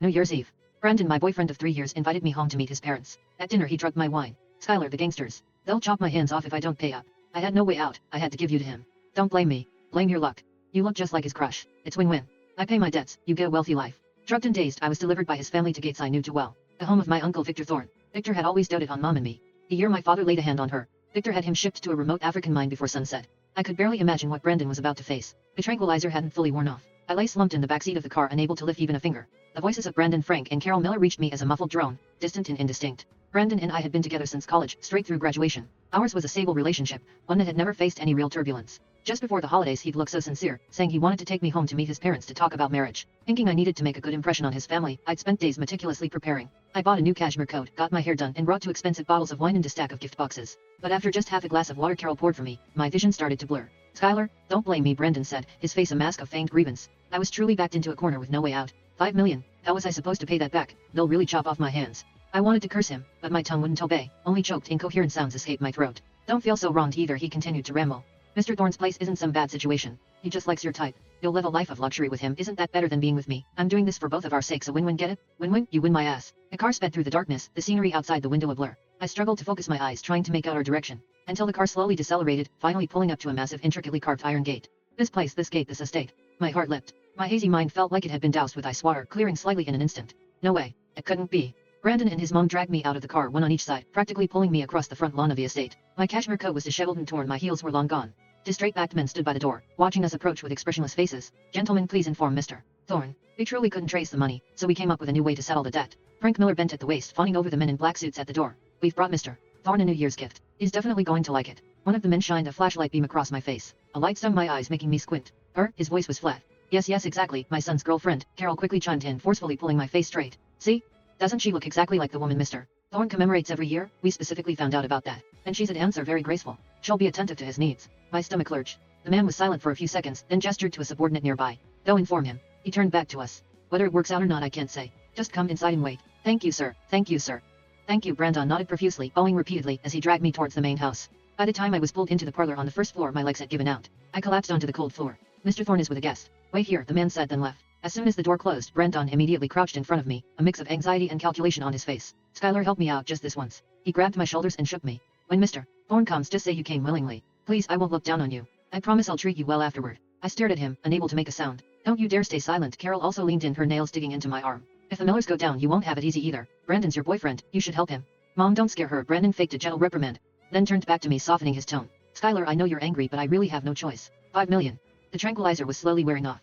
New Year's Eve. Brandon, my boyfriend of 3 years, invited me home to meet his parents. At dinner he drugged my wine. Skylar, the gangsters. They'll chop my hands off if I don't pay up. I had no way out, I had to give you to him. Don't blame me. Blame your luck. You look just like his crush. It's win-win. I pay my debts, you get a wealthy life. Drugged and dazed, I was delivered by his family to gates I knew too well. The home of my uncle Victor Thorne. Victor had always doted on Mom and me. The year my father laid a hand on her, Victor had him shipped to a remote African mine before sunset. I could barely imagine what Brandon was about to face. The tranquilizer hadn't fully worn off. I lay slumped in the backseat of the car, unable to lift even a finger. The voices of Brandon, Frank, and Carol Miller reached me as a muffled drone, distant and indistinct. Brandon and I had been together since college, straight through graduation. Ours was a stable relationship, one that had never faced any real turbulence. Just before the holidays he'd look so sincere, saying he wanted to take me home to meet his parents to talk about marriage. Thinking I needed to make a good impression on his family, I'd spent days meticulously preparing. I bought a new cashmere coat, got my hair done, and brought 2 expensive bottles of wine and a stack of gift boxes. But after just half a glass of water Carol poured for me, my vision started to blur. Skylar, don't blame me, Brandon said, his face a mask of feigned grievance. I was truly backed into a corner with no way out. 5 million. How was I supposed to pay that back? They'll really chop off my hands. I wanted to curse him, but my tongue wouldn't obey. Only choked, incoherent sounds escaped my throat. Don't feel so wronged either, he continued to ramble. Mr. Thorne's place isn't some bad situation. He just likes your type. You'll live a life of luxury with him. Isn't that better than being with me? I'm doing this for both of our sakes. A win-win, get it? Win-win? You win my ass. The car sped through the darkness, the scenery outside the window a blur. I struggled to focus my eyes, trying to make out our direction, until the car slowly decelerated, finally pulling up to a massive, intricately carved iron gate. This place, this gate, this estate. My heart leapt. My hazy mind felt like it had been doused with ice water, clearing slightly in an instant. No way. It couldn't be. Brandon and his mom dragged me out of the car, one on each side, practically pulling me across the front lawn of the estate. My cashmere coat was disheveled and torn, my heels were long gone. 2 straight-backed men stood by the door, watching us approach with expressionless faces. Gentlemen, please inform Mr. Thorne. We truly couldn't trace the money, so we came up with a new way to settle the debt. Frank Miller bent at the waist, fawning over the men in black suits at the door. We've brought Mr. Thorne a New Year's gift. He's definitely going to like it. One of the men shined a flashlight beam across my face. A light stung my eyes, making me squint. His voice was flat. Yes, exactly, my son's girlfriend. Carol quickly chimed in, forcefully pulling my face straight. See? Doesn't she look exactly like the woman Mr. Thorne commemorates every year? We specifically found out about that. And she's at answer very graceful. She'll be attentive to his needs. My stomach lurched. The man was silent for a few seconds, then gestured to a subordinate nearby. Go inform him. He turned back to us. Whether it works out or not I can't say. Just come inside and wait. Thank you, sir. Thank you, sir. Thank you, Brandon nodded profusely, bowing repeatedly as he dragged me towards the main house. By the time I was pulled into the parlor on the first floor, my legs had given out. I collapsed onto the cold floor. Mr. Thorne is with a guest. Wait here, the man said, then left. As soon as the door closed, Brandon immediately crouched in front of me, a mix of anxiety and calculation on his face. Skylar, help me out just this once. He grabbed my shoulders and shook me. When Mr. Thorne comes, just say you came willingly. Please, I won't look down on you. I promise I'll treat you well afterward. I stared at him, unable to make a sound. Don't you dare stay silent. Carol also leaned in, her nails digging into my arm. If the Millers go down, you won't have it easy either. Brandon's your boyfriend, you should help him. Mom, don't scare her. Brandon faked a gentle reprimand, then turned back to me, softening his tone. Skylar, I know you're angry, but I really have no choice. 5 million. The tranquilizer was slowly wearing off.